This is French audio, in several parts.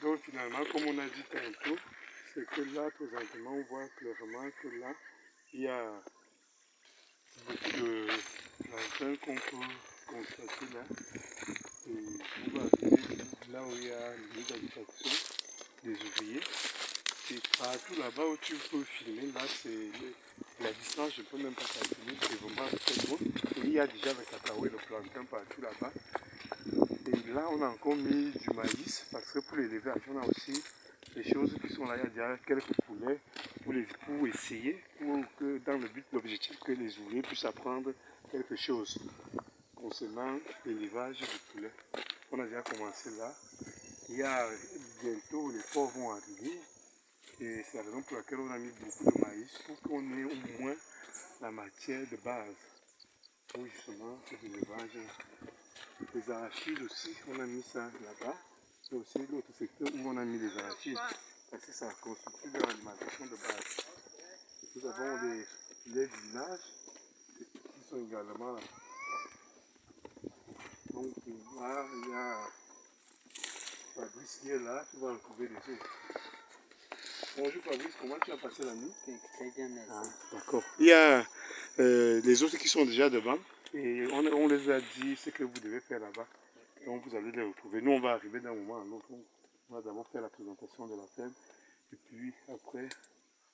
Donc finalement, comme on a dit tantôt, c'est que là, présentement, on voit clairement que là, il y a beaucoup de plantains qu'on peut constater là. Et on va arriver là où il y a les habitations des ouvriers. Et partout là-bas où tu peux filmer, là, c'est la distance, je ne peux même pas calculer, c'est vraiment très loin. Et il y a déjà le cacao et le plantain partout là-bas. Et là, on a encore mis du maïs, parce que pour l'élevage, on a aussi des choses qui sont là. Il y a déjà quelques poulets pour essayer, pour que, dans le but, l'objectif que les ouvriers puissent apprendre quelque chose concernant l'élevage du poulet. On a déjà commencé là. Il y a bientôt, les porcs vont arriver. Et c'est la raison pour laquelle on a mis beaucoup de maïs, pour qu'on ait au moins la matière de base pour justement l'élevage. Les arachides aussi, on a mis ça là-bas. C'est aussi l'autre secteur où on a mis les arachides, parce que ça constitue leur alimentation de base. Nous avons les village qui sont également là. Donc là, il y a Fabrice qui est là, tu vas retrouver les autres. Bonjour Fabrice, comment tu as passé la nuit? Très bien, merci. D'accord. Il y a les autres qui sont déjà devant et on les a dit ce que vous devez faire là-bas. Donc vous allez les retrouver. Nous on va arriver d'un moment à l'autre. On va d'abord faire la présentation de la ferme et puis après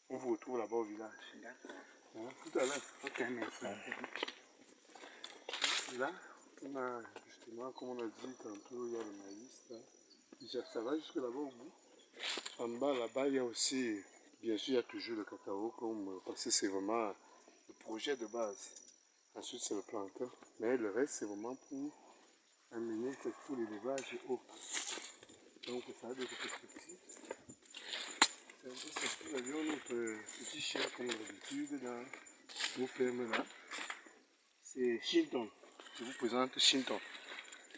on vous retrouve là-bas au village. Hein, tout à l'heure. Ok, merci. Là, on a justement, comme on a dit tantôt, il y a le maïs là. Déjà, ça va jusque là-bas au bout. En bas, là-bas, il y a aussi, bien sûr, il y a toujours le cacao, parce que c'est vraiment le projet de base. Ensuite, c'est le plantain. Mais le reste, c'est vraiment pour amener pour l'élevage et autres. Donc, ça a d'autres perspectives. C'est un peu ça. Nous avions notre petit chien, comme d'habitude, dans nos fermes là. C'est Shinton. Je vous présente Shinton.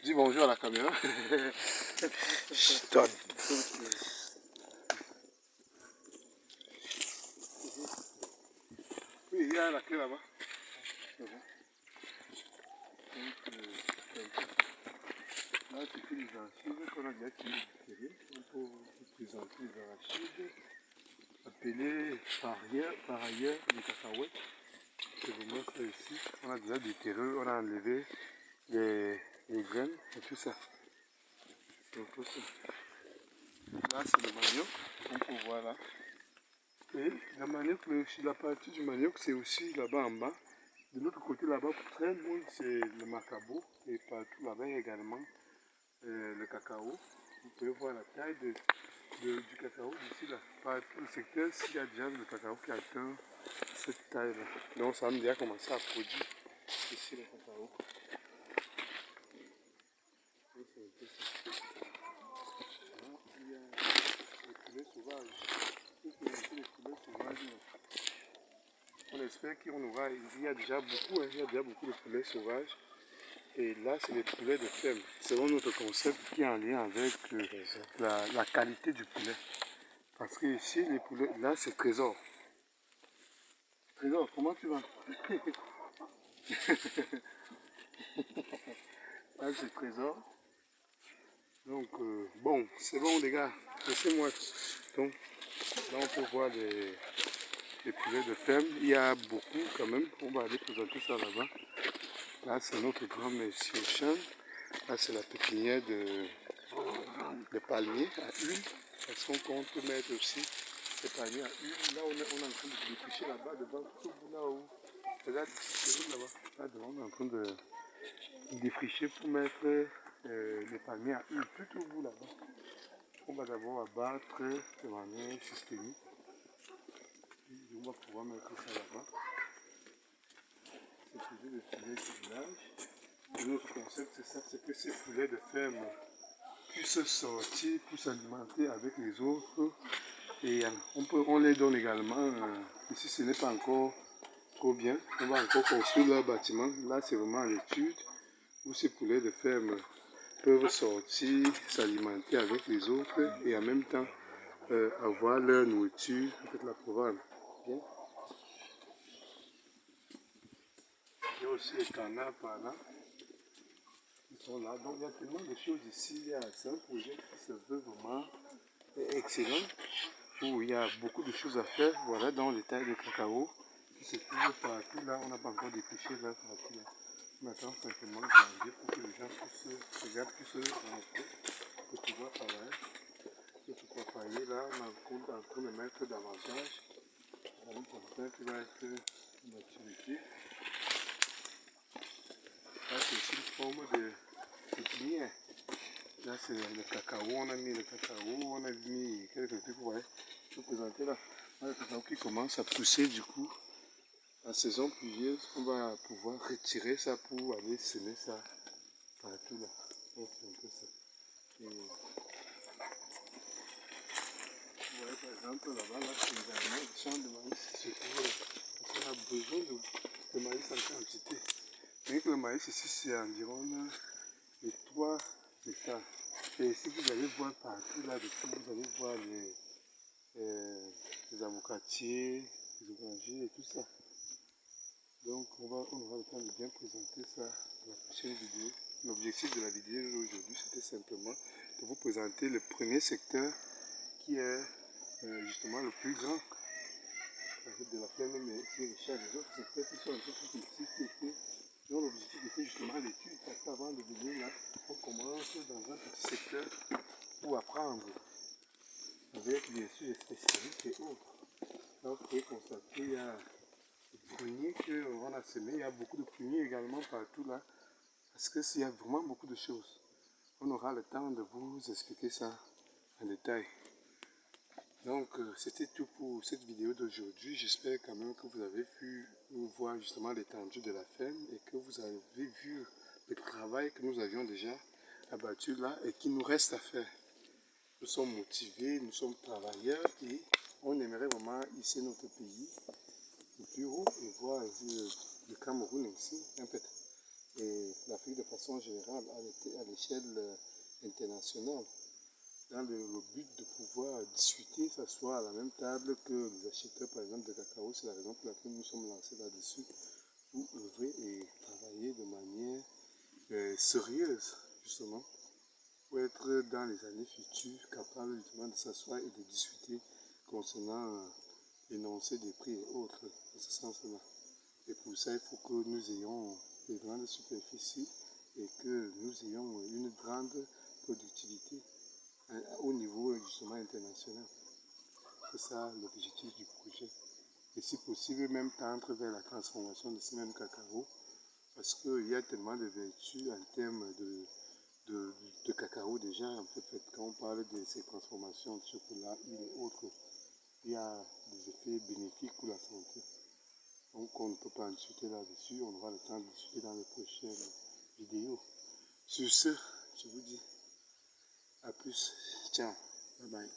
Dis bonjour à la caméra. Shinton. Oui, il y a la clé là-bas. Là, tu fais les arachides qu'on a déjà tiré du terrain. On peut vous présenter les arachides, appelés par ailleurs les cacahuètes. C'est vraiment ça ici. On a déjà déterré, on a enlevé les graines et tout ça. C'est un peu ça. Là, c'est le manioc qu'on peut voir là. Et la manioc, la partie du manioc, c'est aussi là-bas en bas. De l'autre côté, là-bas, très loin, c'est le macabo. Et partout là-bas également le cacao. Vous pouvez voir la taille du cacao d'ici là. Partout le secteur, s'il y a déjà le cacao qui atteint cette taille-là. Donc ça a déjà commencé à produire ici le cacao. Donc, c'est un peu ça. Là, il y a les poulets sauvages. Les poulets sauvages. On espère qu'il y a déjà beaucoup, il y a déjà beaucoup de poulets sauvages. Et là, c'est les poulets de ferme. Selon notre concept qui est en lien avec la qualité du poulet. Parce que ici, les poulets, là, c'est Trésor. Trésor, comment tu vas? Là, c'est Trésor. Donc, bon, c'est bon, les gars. Laissez-moi. Donc, là, on peut voir les poulets de ferme. Il y a beaucoup quand même. On va aller présenter ça là-bas. Là, c'est notre grand monsieur Chan. Là, c'est la pépinière de palmiers à huile. Parce qu'on compte mettre aussi des palmiers à huile. Là, on est en train de défricher là-bas, devant tout là où. Regarde, là-bas. Là, devant, on est en train de défricher pour mettre les palmiers à huile tout au bout là-bas. On va d'abord abattre de manière systémique. Puis on va pouvoir mettre ça là-bas. C'est toujours le filet du village. Et notre concept, c'est ça, c'est que ces poulets de ferme puissent sortir pour s'alimenter avec les autres. Et on les donne également, ici ce n'est pas encore trop bien, on va encore construire leur bâtiment. Là c'est vraiment à l'étude où ces poulets de ferme peuvent sortir, s'alimenter avec les autres et en même temps avoir leur nourriture, peut-être la provence. Bien. Il y a aussi les canards par là. Ils sont là. Donc il y a tellement de choses ici. C'est un projet qui se veut vraiment excellent, où il y a beaucoup de choses à faire. Voilà, dans les tailles de cacao qui se trouvent partout là. On n'a pas encore dépêché là partout là. On attend simplement grandir pour que les gens puissent rentrer pour pouvoir travailler. Et pour travailler là, on est en train de mettre davantage. Un porteur qui va être en maturité. Là, c'est aussi une forme de pépinière. Là, c'est le cacao. On a mis le cacao, on a mis quelques trucs. Vous voyez, je vais vous présenter là. Là, le cacao qui commence à pousser du coup. La saison pluvieuse, on va pouvoir retirer ça pour aller semer ça partout là. Donc, c'est un peu ça. Et vous voyez par exemple là-bas, là, c'est également le champ de maïs qui se trouve là. Parce qu'on a besoin de maïs en quantité. Bien que le maïs ici, c'est environ les 3 hectares. Et si vous allez voir partout là-dessus, vous allez voir les avocatiers, les orangers et tout ça. Donc on aura le temps de bien présenter ça dans la prochaine vidéo. L'objectif de la vidéo d'aujourd'hui, c'était simplement de vous présenter le premier secteur qui est justement le plus grand de la ferme, mais c'est Richard. Les autres secteurs qui sont un peu plus petits, dont l'objectif était justement l'étude, parce qu'avant de venir là, on commence dans un petit secteur pour apprendre avec bien sûr les spécialistes et autres. Donc vous pouvez constater qu'il y a des pruniers qu'on a semés, il y a beaucoup de pruniers également partout là, parce que s'il y a vraiment beaucoup de choses, on aura le temps de vous expliquer ça en détail. Donc c'était tout pour cette vidéo d'aujourd'hui. J'espère quand même que vous avez pu voir justement l'étendue de la ferme et que vous avez vu le travail que nous avions déjà abattu là et qu'il nous reste à faire. Nous sommes motivés, nous sommes travailleurs et on aimerait vraiment hisser notre pays au plus haut et voir le Cameroun aussi, un peu, et l'Afrique de façon générale à l'échelle internationale, dans le but de pouvoir discuter, s'asseoir à la même table que les acheteurs par exemple de cacao. C'est la raison pour laquelle nous sommes lancés là-dessus, pour œuvrer et travailler de manière sérieuse justement, pour être dans les années futures capables justement de s'asseoir et de discuter concernant l'énoncé des prix et autres de ce sens-là. Et pour ça, il faut que nous ayons des grandes superficies et que nous ayons une grande productivité au niveau justement international. C'est ça l'objectif du projet. Et si possible, même tendre vers la transformation de ce même cacao, parce qu'il y a tellement de vertus en termes de cacao déjà. En fait, quand on parle de ces transformations de chocolat, huile et autres, il y a des effets bénéfiques pour la santé. Donc on ne peut pas en discuter là-dessus, on aura le temps de discuter dans les prochaines vidéos. Sur ce, je vous dis à plus, ciao, bye bye.